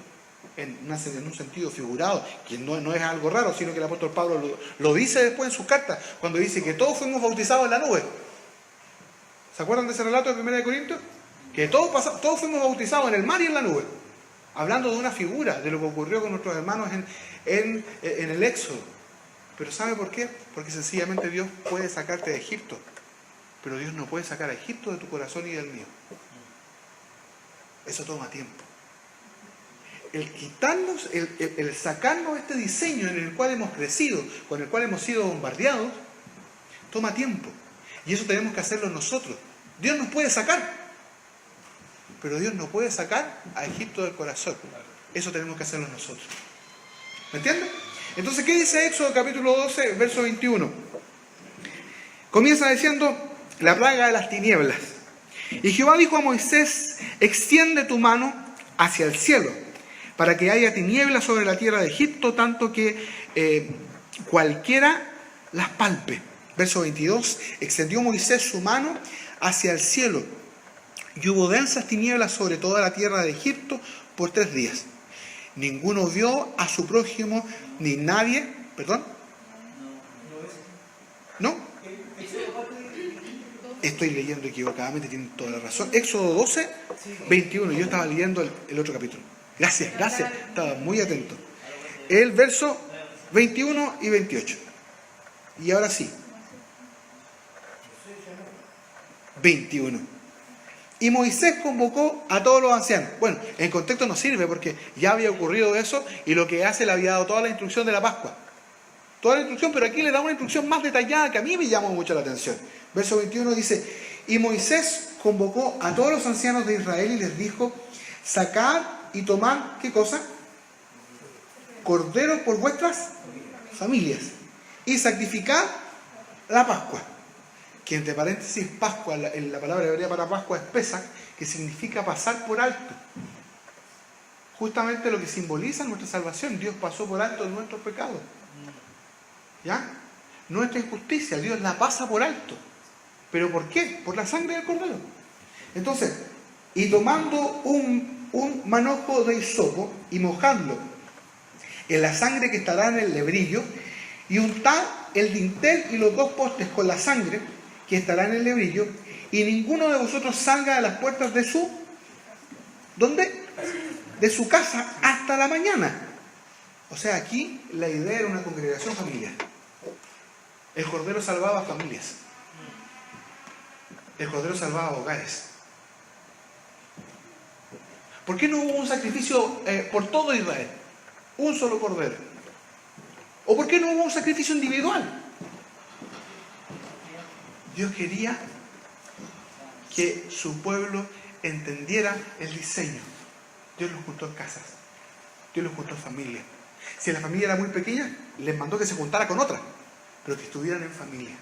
en un sentido figurado, que no es algo raro, sino que el apóstol Pablo lo dice después en sus cartas, cuando dice que todos fuimos bautizados en la nube. ¿Se acuerdan de ese relato de 1 Corintios? Que todos fuimos bautizados en el mar y en la nube. Hablando de una figura, de lo que ocurrió con nuestros hermanos en el Éxodo. Pero ¿sabe por qué? Porque sencillamente Dios puede sacarte de Egipto, pero Dios no puede sacar a Egipto de tu corazón y del mío. Eso toma tiempo. El quitarnos, el sacarnos este diseño en el cual hemos crecido, con el cual hemos sido bombardeados, toma tiempo. Y eso tenemos que hacerlo nosotros. Dios nos puede sacar, pero Dios no puede sacar a Egipto del corazón. Eso tenemos que hacerlo nosotros. ¿Me entienden? Entonces, ¿qué dice Éxodo capítulo 12, verso 21? Comienza diciendo: la plaga de las tinieblas. Y Jehová dijo a Moisés: extiende tu mano hacia el cielo, para que haya tinieblas sobre la tierra de Egipto, tanto que cualquiera las palpe. Verso 22, extendió Moisés su mano hacia el cielo, y hubo densas tinieblas sobre toda la tierra de Egipto por 3 días. Ninguno vio a su prójimo, ni nadie... ¿Perdón? ¿No? Estoy leyendo equivocadamente, tienen toda la razón. Éxodo 12, 21. Yo estaba leyendo el otro capítulo. Gracias. Estaba muy atento. El verso 21 y 28. Y ahora sí. 21. Y Moisés convocó a todos los ancianos. Bueno, en contexto no sirve porque ya había ocurrido eso, y lo que hace, le había dado toda la instrucción de la Pascua. Toda la instrucción, pero aquí le da una instrucción más detallada que a mí me llamó mucho la atención. Verso 21 dice: y Moisés convocó a todos los ancianos de Israel y les dijo: sacad y tomad, ¿qué cosa? Corderos por vuestras familias, y sacrificad la Pascua. Que entre paréntesis, Pascua, la palabra hebrea para Pascua es Pesach, que significa pasar por alto. Justamente lo que simboliza nuestra salvación. Dios pasó por alto nuestros pecados. ¿Ya? Nuestra injusticia, Dios la pasa por alto. ¿Pero por qué? Por la sangre del Cordero. Entonces, y tomando un manojo de hisopo y mojadlo en la sangre que estará en el lebrillo, y untad el dintel y los 2 postes con la sangre que estará en el lebrillo, y ninguno de vosotros salga de las puertas de su... ¿Dónde? De su casa hasta la mañana. O sea, aquí la idea era una congregación familiar. El Cordero salvaba familias. El Cordero salvaba hogares. ¿Por qué no hubo un sacrificio por todo Israel? Un solo Cordero. ¿O por qué no hubo un sacrificio individual? Dios quería que su pueblo entendiera el diseño. Dios los juntó en casas. Dios los juntó en familia. Si la familia era muy pequeña, les mandó que se juntara con otra, pero que estuvieran en familia.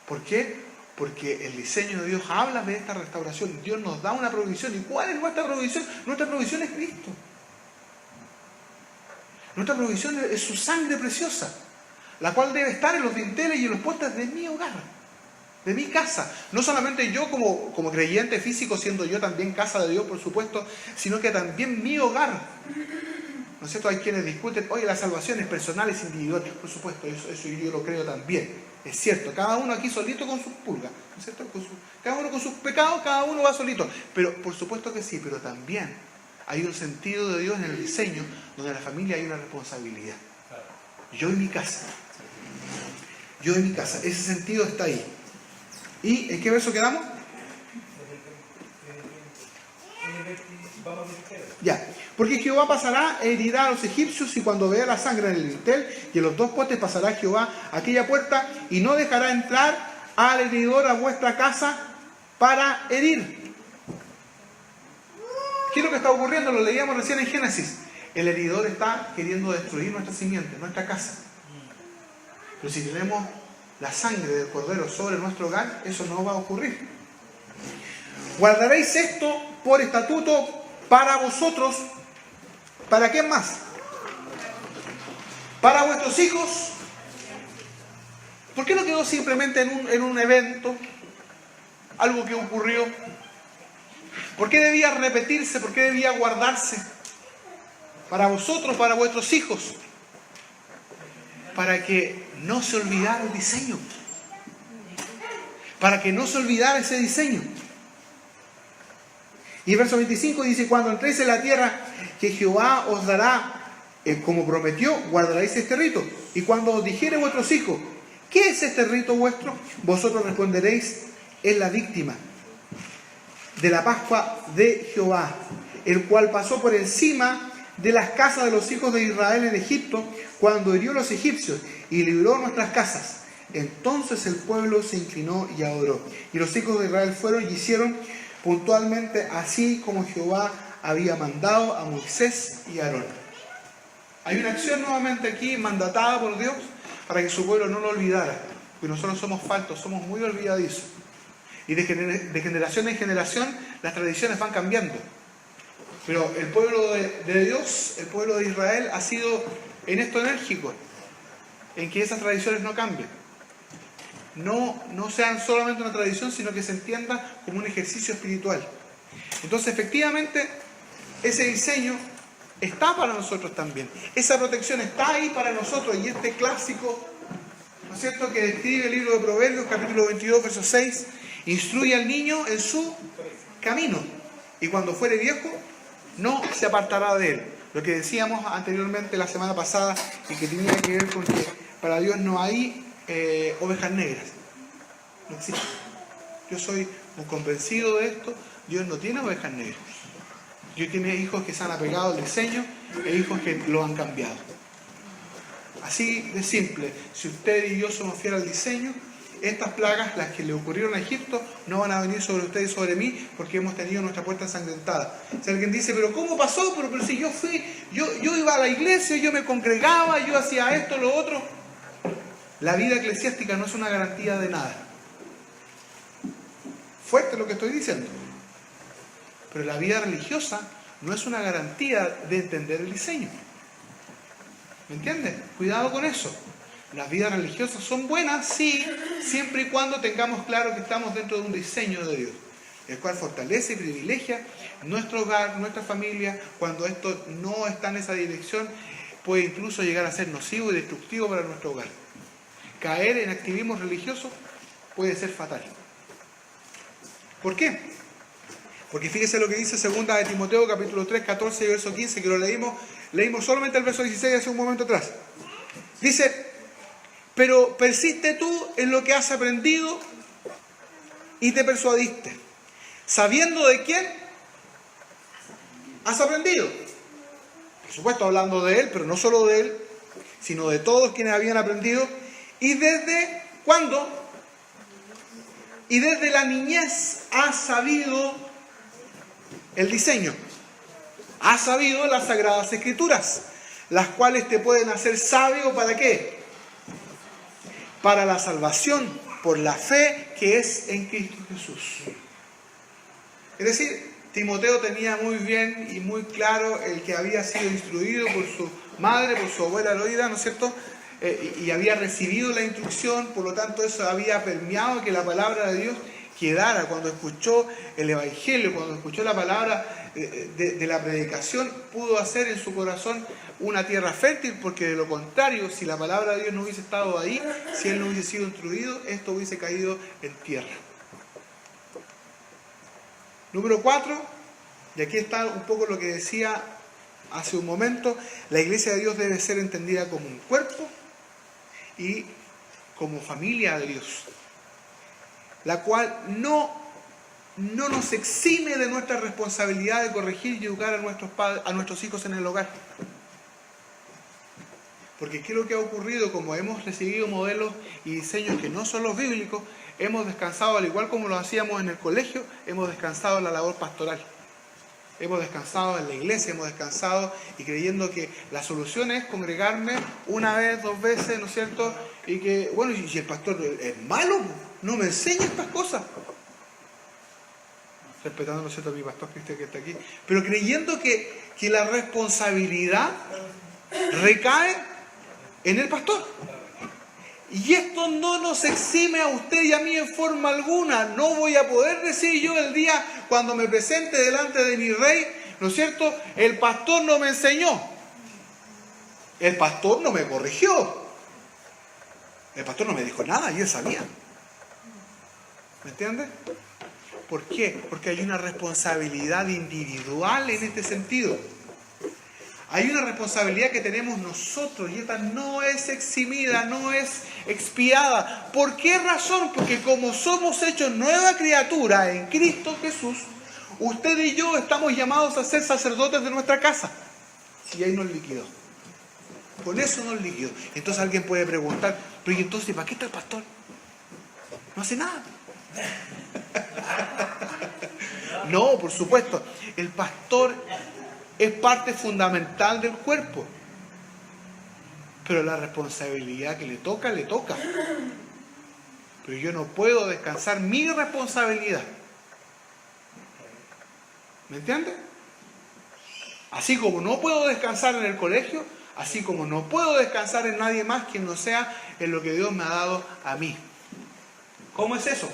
¿Por qué? Porque el diseño de Dios habla de esta restauración. Dios nos da una provisión. ¿Y cuál es nuestra provisión? Nuestra provisión es Cristo. Nuestra provisión es su sangre preciosa, la cual debe estar en los dinteles y en los postes de mi hogar, de mi casa. No solamente yo como creyente físico, siendo yo también casa de Dios, por supuesto, sino que también mi hogar. ¿No es cierto? Hay quienes discuten, oye, la salvación es personal, es individual. Por supuesto, eso yo lo creo también. Es cierto, cada uno aquí solito con sus pulgas, ¿no es cierto? Cada uno con sus pecados, cada uno va solito. Pero por supuesto que sí, pero también hay un sentido de Dios en el diseño donde en la familia hay una responsabilidad. Yo y mi casa. Yo y mi casa. Ese sentido está ahí. ¿Y en qué verso quedamos? Ya. Porque Jehová pasará e herirá a los egipcios, y cuando vea la sangre en el dintel y en los 2 postes, pasará Jehová a aquella puerta y no dejará entrar al heridor a vuestra casa para herir. ¿Qué es lo que está ocurriendo? Lo leíamos recién en Génesis. El heridor está queriendo destruir nuestra simiente, nuestra casa. Pero si tenemos la sangre del Cordero sobre nuestro hogar, eso no va a ocurrir. Guardaréis esto por estatuto para vosotros. ¿Para quién más? Para vuestros hijos. ¿Por qué no quedó simplemente en un evento? Algo que ocurrió. ¿Por qué debía repetirse? ¿Por qué debía guardarse? Para vosotros, para vuestros hijos. Para que no se olvidara el diseño. Para que no se olvidara ese diseño. Y el verso 25 dice, cuando entréis en la tierra que Jehová os dará, como prometió, guardaréis este rito. Y cuando os dijere vuestros hijos, ¿qué es este rito vuestro? Vosotros responderéis, es la víctima de la Pascua de Jehová, el cual pasó por encima de las casas de los hijos de Israel en Egipto, cuando hirió a los egipcios y libró nuestras casas. Entonces el pueblo se inclinó y adoró. Y los hijos de Israel fueron y hicieron puntualmente así como Jehová había mandado a Moisés y a Aarón. Hay una acción nuevamente aquí mandatada por Dios para que su pueblo no lo olvidara, porque nosotros somos faltos, somos muy olvidadizos. Y de generación en generación las tradiciones van cambiando. Pero el pueblo de Dios, el pueblo de Israel, ha sido en esto enérgico, en que esas tradiciones no cambien. No sean solamente una tradición, sino que se entienda como un ejercicio espiritual. Entonces, efectivamente, ese diseño está para nosotros también. Esa protección está ahí para nosotros. Y este clásico, ¿no es cierto?, que describe el libro de Proverbios, capítulo 22, verso 6, instruye al niño en su camino, y cuando fuere viejo, no se apartará de él. Lo que decíamos anteriormente la semana pasada, y que tenía que ver con que para Dios no hay ovejas negras. No existe. Yo soy un convencido de esto. Dios no tiene ovejas negras. Dios tiene hijos que se han apegado al diseño e hijos que lo han cambiado. Así de simple. Si usted y yo somos fieles al diseño, estas plagas, las que le ocurrieron a Egipto, no van a venir sobre usted y sobre mí, porque hemos tenido nuestra puerta ensangrentada. Si alguien dice, pero ¿cómo pasó? Pero si yo iba a la iglesia, yo me congregaba, yo hacía esto, lo otro. La vida eclesiástica no es una garantía de nada. Fuerte lo que estoy diciendo. Pero la vida religiosa no es una garantía de entender el diseño. ¿Me entiendes? Cuidado con eso. Las vidas religiosas son buenas, sí, siempre y cuando tengamos claro que estamos dentro de un diseño de Dios, el cual fortalece y privilegia nuestro hogar, nuestra familia. Cuando esto no está en esa dirección, puede incluso llegar a ser nocivo y destructivo para nuestro hogar. Caer en activismo religioso puede ser fatal. ¿Por qué? Porque fíjese lo que dice 2 de Timoteo, capítulo 3, 14 y verso 15, que lo leímos solamente el verso 16 hace un momento atrás. Dice: pero persiste tú en lo que has aprendido y te persuadiste, sabiendo de quién has aprendido. Por supuesto hablando de él, pero no solo de él, sino de todos quienes habían aprendido. ¿Y desde cuándo? Y desde la niñez has sabido el diseño. Has sabido las Sagradas Escrituras, las cuales te pueden hacer sabio, ¿para qué? Para la salvación por la fe que es en Cristo Jesús. Es decir, Timoteo tenía muy bien y muy claro el que había sido instruido por su madre, por su abuela Loida, ¿no es cierto? Y había recibido la instrucción, por lo tanto eso había permeado que la palabra de Dios quedara. Cuando escuchó el Evangelio, cuando escuchó la palabra de la predicación, pudo hacer en su corazón una tierra fértil, porque de lo contrario, si la palabra de Dios no hubiese estado ahí, si él no hubiese sido instruido, esto hubiese caído en tierra. Número 4, y aquí está un poco lo que decía hace un momento: la iglesia de Dios debe ser entendida como un cuerpo y como familia de Dios, la cual no nos exime de nuestra responsabilidad de corregir y educar a nuestros hijos en el hogar. Porque ¿qué es lo que ha ocurrido? Como hemos recibido modelos y diseños que no son los bíblicos, hemos descansado, al igual como lo hacíamos en el colegio, hemos descansado en la labor pastoral. Hemos descansado en la iglesia, hemos descansado y creyendo que la solución es congregarme una vez, 2 veces, ¿no es cierto? Y que, bueno, y si el pastor es malo, no me enseña estas cosas. Respetando, ¿no es cierto?, a mi pastor Cristian que está aquí. Pero creyendo que la responsabilidad recae en el pastor. Y esto no nos exime a usted y a mí en forma alguna. No voy a poder decir yo el día cuando me presente delante de mi rey, ¿no es cierto?, el pastor no me enseñó. El pastor no me corrigió. El pastor no me dijo nada y él sabía. ¿Me entiendes? ¿Por qué? Porque hay una responsabilidad individual en este sentido. Hay una responsabilidad que tenemos nosotros y esta no es eximida, no es expiada. ¿Por qué razón? Porque como somos hechos nueva criatura en Cristo Jesús, usted y yo estamos llamados a ser sacerdotes de nuestra casa. Y ahí nos liquidó. Con eso nos liquidó. Entonces alguien puede preguntar: pero ¿y entonces para qué está el pastor? No hace nada. No, por supuesto. El pastor es parte fundamental del cuerpo. Pero la responsabilidad que le toca, le toca. Pero yo no puedo descansar mi responsabilidad. ¿Me entiendes? Así como no puedo descansar en el colegio, así como no puedo descansar en nadie más que no sea en lo que Dios me ha dado a mí. ¿Cómo es eso?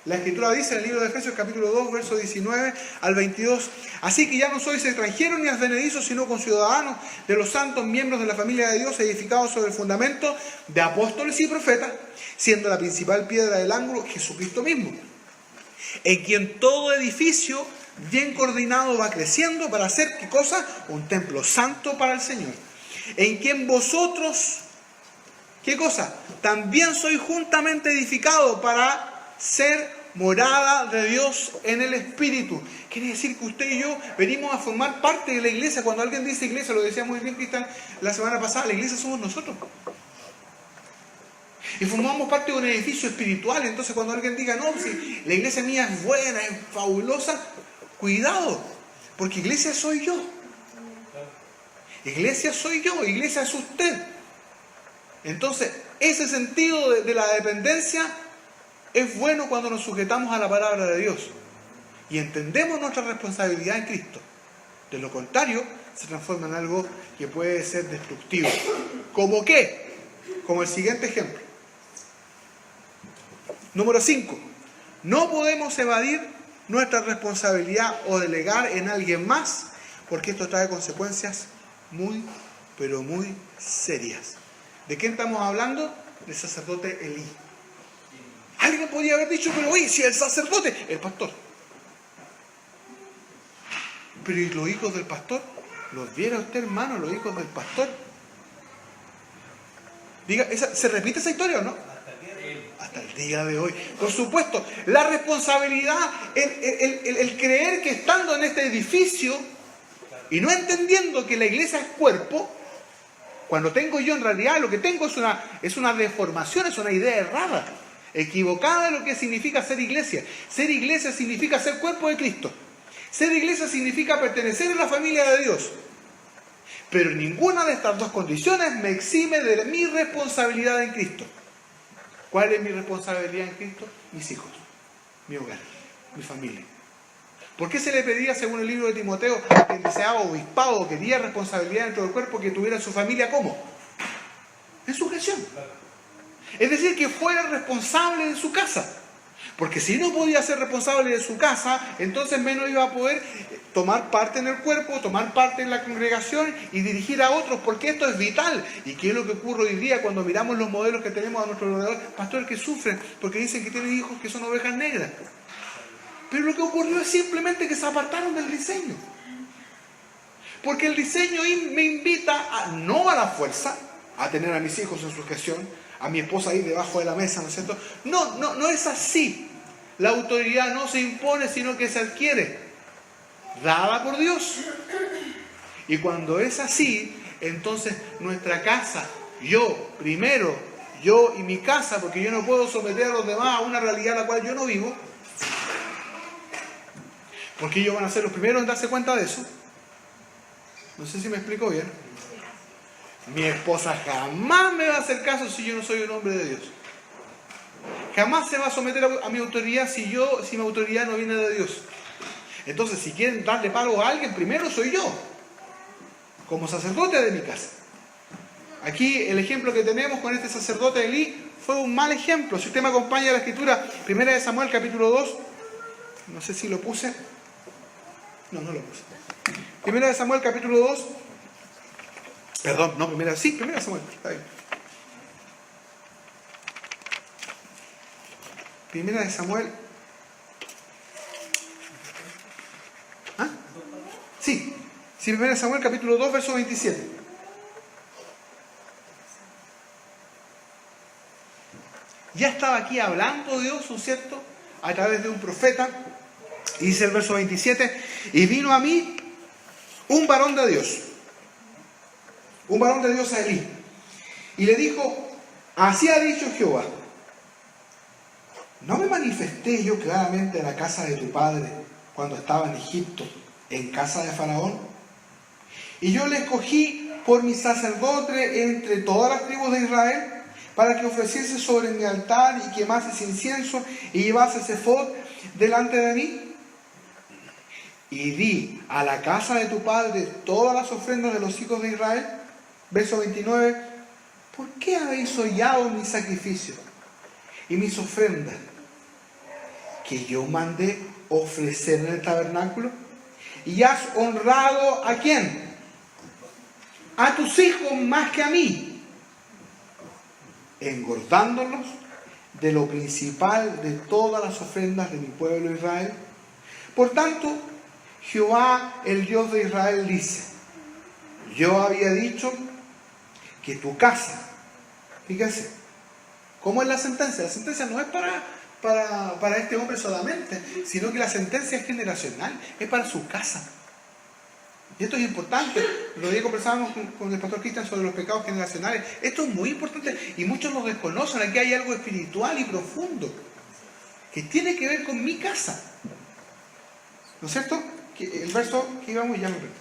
La Escritura dice en el libro de Efesios capítulo 2, verso 19 al 22: así que ya no sois extranjeros ni advenedizos, sino conciudadanos de los santos, miembros de la familia de Dios, edificados sobre el fundamento de apóstoles y profetas, siendo la principal piedra del ángulo Jesucristo mismo, en quien todo edificio bien coordinado va creciendo para hacer, ¿qué cosa? Un templo santo para el Señor, en quien vosotros, ¿qué cosa? También sois juntamente edificados para ser morada de Dios en el Espíritu. Quiere decir que usted y yo venimos a formar parte de la iglesia. Cuando alguien dice iglesia, lo decía muy bien Cristian la semana pasada, la iglesia somos nosotros. Y formamos parte de un edificio espiritual. Entonces cuando alguien diga: no, si la iglesia mía es buena, es fabulosa, cuidado, porque iglesia soy yo. Iglesia soy yo, iglesia es usted. Entonces, ese sentido de la dependencia es bueno cuando nos sujetamos a la palabra de Dios y entendemos nuestra responsabilidad en Cristo. De lo contrario, se transforma en algo que puede ser destructivo. ¿Cómo qué? Como el siguiente ejemplo. Número 5. No podemos evadir nuestra responsabilidad o delegar en alguien más, porque esto trae consecuencias muy, pero muy serias. ¿De quién estamos hablando? Del sacerdote Elí. Alguien podría haber dicho, pero oye, si el sacerdote, el pastor. Pero ¿y los hijos del pastor? ¿Los viera usted, hermano, los hijos del pastor? Diga, ¿se repite esa historia o no? Hasta el día de hoy. Por supuesto, la responsabilidad, el creer que estando en este edificio y no entendiendo que la iglesia es cuerpo, cuando tengo yo en realidad lo que tengo es una deformación, es una idea errada, equivocada de lo que significa ser iglesia. Ser iglesia significa ser cuerpo de Cristo. Ser iglesia significa pertenecer a la familia de Dios. Pero ninguna de estas dos condiciones me exime de mi responsabilidad en Cristo. ¿Cuál es mi responsabilidad en Cristo? Mis hijos, mi hogar, mi familia. ¿Por qué se le pedía, según el libro de Timoteo, que el deseado obispado o quería responsabilidad dentro del cuerpo que tuviera su familia? ¿Cómo? En sujeción. Es decir, que fuera responsable de su casa. Porque si no podía ser responsable de su casa, entonces menos iba a poder tomar parte en el cuerpo, tomar parte en la congregación y dirigir a otros, porque esto es vital. ¿Y qué es lo que ocurre hoy día cuando miramos los modelos que tenemos a nuestro alrededor? Pastores que sufren porque dicen que tienen hijos que son ovejas negras. Pero lo que ocurrió es simplemente que se apartaron del diseño. Porque el diseño me invita no a la fuerza, a tener a mis hijos en sujeción, a mi esposa ahí debajo de la mesa, ¿no es cierto? No es así. La autoridad no se impone, sino que se adquiere, dada por Dios. Y cuando es así, entonces nuestra casa, yo y mi casa, porque yo no puedo someter a los demás a una realidad a la cual yo no vivo, porque ellos van a ser los primeros en darse cuenta de eso. No sé si me explico bien. Mi esposa jamás me va a hacer caso si yo no soy un hombre de Dios. Jamás se va a someter a mi autoridad si mi autoridad no viene de Dios. Entonces, si quieren darle palo a alguien, primero soy yo, como sacerdote de mi casa. Aquí el ejemplo que tenemos con este sacerdote Elí fue un mal ejemplo. Si usted me acompaña a la escritura, 1 Samuel capítulo 2, no sé si lo puse. No lo puse. 1 Samuel capítulo 2. Perdón, no, 1 Samuel, está bien. 1 Samuel. ¿Ah? Sí, 1 Samuel capítulo 2, verso 27. Ya estaba aquí hablando Dios, ¿no es cierto?, a través de un profeta. Y dice el verso 27, y vino a mí un varón de Dios a Elí, y le dijo, así ha dicho Jehová, ¿no me manifesté yo claramente en la casa de tu padre cuando estaba en Egipto, en casa de Faraón? Y yo le escogí por mi sacerdote entre todas las tribus de Israel, para que ofreciese sobre mi altar y quemase ese incienso y llevase ese ephod delante de mí. Y di a la casa de tu padre todas las ofrendas de los hijos de Israel. Verso 29. ¿Por qué habéis hollado mis sacrificios y mis ofrendas que yo mandé ofrecer en el tabernáculo? Y has honrado ¿a quién? A tus hijos más que a mí, engordándolos de lo principal de todas las ofrendas de mi pueblo Israel. Por tanto, Jehová, el Dios de Israel, dice, yo había dicho que tu casa, fíjese, ¿cómo es la sentencia? La sentencia no es para este hombre solamente, sino que la sentencia es generacional, es para su casa. Y esto es importante. Lo día conversábamos con el pastor Cristian sobre los pecados generacionales. Esto es muy importante y muchos lo desconocen. Aquí hay algo espiritual y profundo que tiene que ver con mi casa. ¿No es cierto? El verso que íbamos ya me perdí.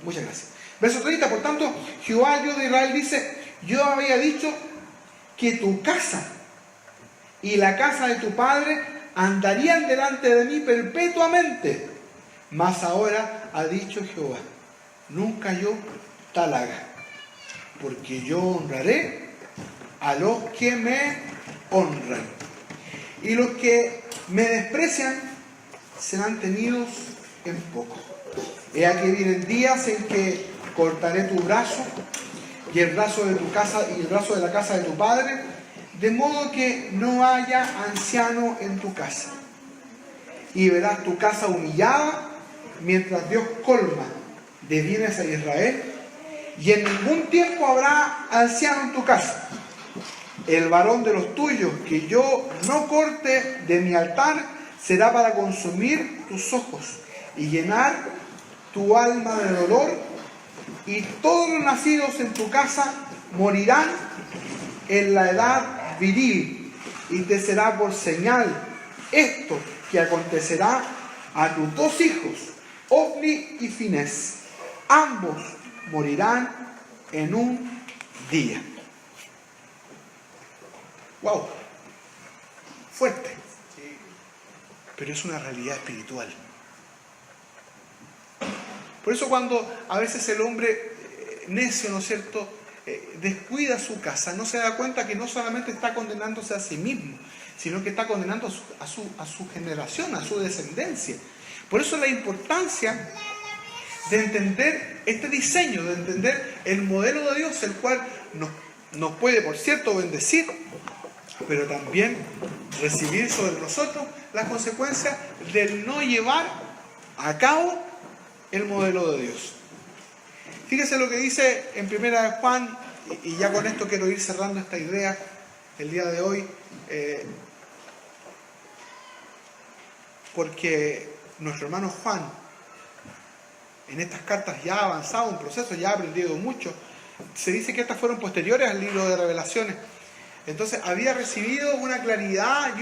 Muchas gracias. Verso 30, por tanto, Jehová, Dios de Israel, dice, yo había dicho que tu casa y la casa de tu padre andarían delante de mí perpetuamente. Mas ahora ha dicho Jehová, nunca yo tal haga, porque yo honraré a los que me honran, y los que me desprecian serán tenidos en poco. He aquí vienen días en que cortaré tu brazo y el brazo de tu casa y el brazo de la casa de tu padre, de modo que no haya anciano en tu casa. Y verás tu casa humillada, mientras Dios colma de bienes a Israel, y en ningún tiempo habrá anciano en tu casa. El varón de los tuyos que yo no corte de mi altar será para consumir tus ojos y llenar tu alma de dolor, y todos los nacidos en tu casa morirán en la edad viril, y te será por señal esto que acontecerá a tus dos hijos, Ofni y Finés. Ambos morirán en un día. ¡Wow! Fuerte. Pero es una realidad espiritual. Por eso cuando a veces el hombre necio, ¿no es cierto?, descuida su casa, no se da cuenta que no solamente está condenándose a sí mismo, sino que está condenando a su generación, a su descendencia. Por eso la importancia de entender este diseño, de entender el modelo de Dios, el cual nos puede, por cierto, bendecir, pero también recibir sobre nosotros las consecuencias del no llevar a cabo el modelo de Dios. Fíjese lo que dice en 1 Juan, y ya con esto quiero ir cerrando esta idea el día de hoy, porque nuestro hermano Juan en estas cartas ya ha avanzado un proceso, ya ha aprendido mucho. Se dice que estas fueron posteriores al libro de Revelaciones. Entonces había recibido una claridad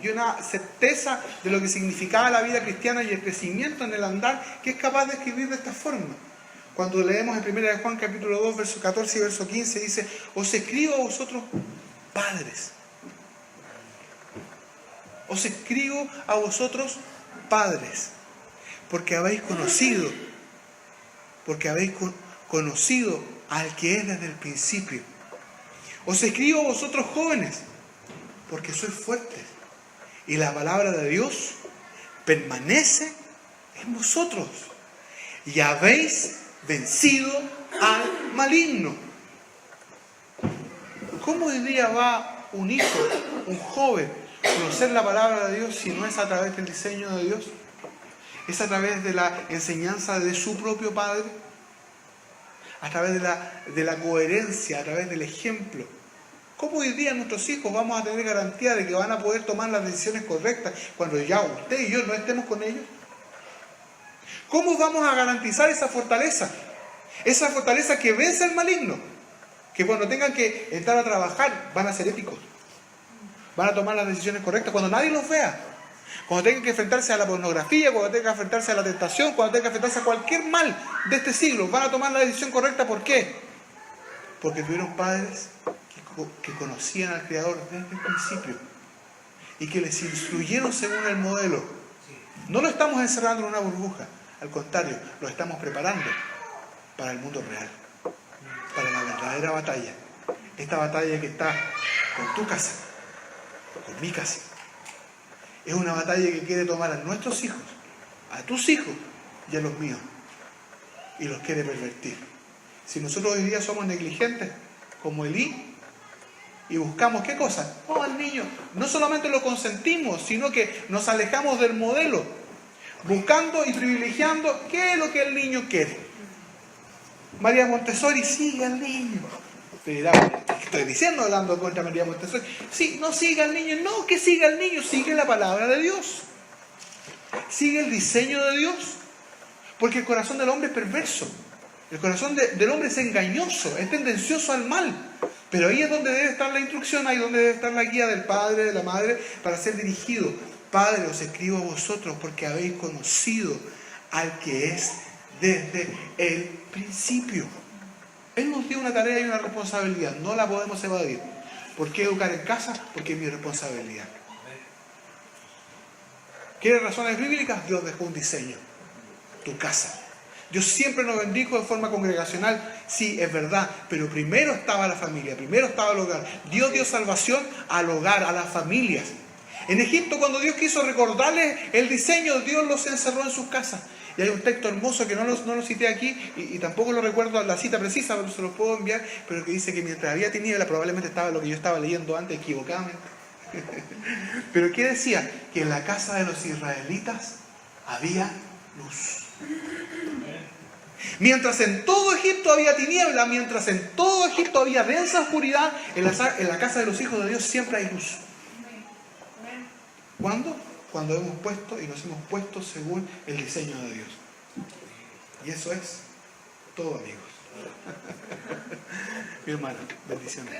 y una certeza de lo que significaba la vida cristiana y el crecimiento en el andar, que es capaz de escribir de esta forma. Cuando leemos en 1 Juan capítulo 2, verso 14 y verso 15, dice: os escribo a vosotros padres. Os escribo a vosotros padres, porque habéis conocido al que es desde el principio. Os escribo a vosotros jóvenes, porque sois fuertes, y la palabra de Dios permanece en vosotros, y habéis vencido al maligno. ¿Cómo hoy día va un hijo, un joven, conocer la palabra de Dios si no es a través del diseño de Dios? ¿Es a través de la enseñanza de su propio padre? ¿A través de la coherencia, a través del ejemplo? ¿Cómo hoy día nuestros hijos vamos a tener garantía de que van a poder tomar las decisiones correctas cuando ya usted y yo no estemos con ellos? ¿Cómo vamos a garantizar esa fortaleza? Esa fortaleza que vence al maligno. Que cuando tengan que entrar a trabajar van a ser épicos. Van a tomar las decisiones correctas cuando nadie los vea. Cuando tengan que enfrentarse a la pornografía, cuando tengan que enfrentarse a la tentación, cuando tengan que enfrentarse a cualquier mal de este siglo, van a tomar la decisión correcta. ¿Por qué? Porque tuvieron padres que conocían al Creador desde el principio y que les instruyeron según el modelo. No lo estamos encerrando en una burbuja, al contrario, lo estamos preparando para el mundo real, para la verdadera batalla. Esta batalla que está con tu casa, con mi casa, es una batalla que quiere tomar a nuestros hijos, a tus hijos y a los míos, y los quiere pervertir. Si nosotros hoy día somos negligentes, como Elí, y buscamos ¿qué cosa? No, al niño. No solamente lo consentimos, sino que nos alejamos del modelo, buscando y privilegiando qué es lo que el niño quiere. María Montessori, sigue al niño. Te dirá, ¿qué estoy diciendo hablando contra María Montessori? Sí, no siga al niño, no que siga al niño, sigue la palabra de Dios. Sigue el diseño de Dios. Porque el corazón del hombre es perverso. El corazón del hombre es engañoso, es tendencioso al mal. Pero ahí es donde debe estar la instrucción, ahí es donde debe estar la guía del padre, de la madre, para ser dirigido. Padre, os escribo a vosotros porque habéis conocido al que es desde el principio. Él nos dio una tarea y una responsabilidad, no la podemos evadir. ¿Por qué educar en casa? Porque es mi responsabilidad. ¿Quieres razones bíblicas? Dios dejó un diseño. Tu casa. Dios siempre nos bendijo de forma congregacional. Sí, es verdad. Pero primero estaba la familia. Primero estaba el hogar. Dios dio salvación al hogar, a las familias. En Egipto, cuando Dios quiso recordarles el diseño, Dios los encerró en sus casas. Y hay un texto hermoso que no lo cité aquí y tampoco lo recuerdo la cita precisa, pero se lo puedo enviar, pero que dice que mientras había tiniebla, probablemente estaba lo que yo estaba leyendo antes equivocadamente. Pero ¿qué decía? Que en la casa de los israelitas había luz. Mientras en todo Egipto había tiniebla, mientras en todo Egipto había densa oscuridad, en la casa de los hijos de Dios siempre hay luz. ¿Cuándo? Cuando hemos puesto y nos hemos puesto según el diseño de Dios. Y eso es todo, amigos. Mi hermano, bendiciones.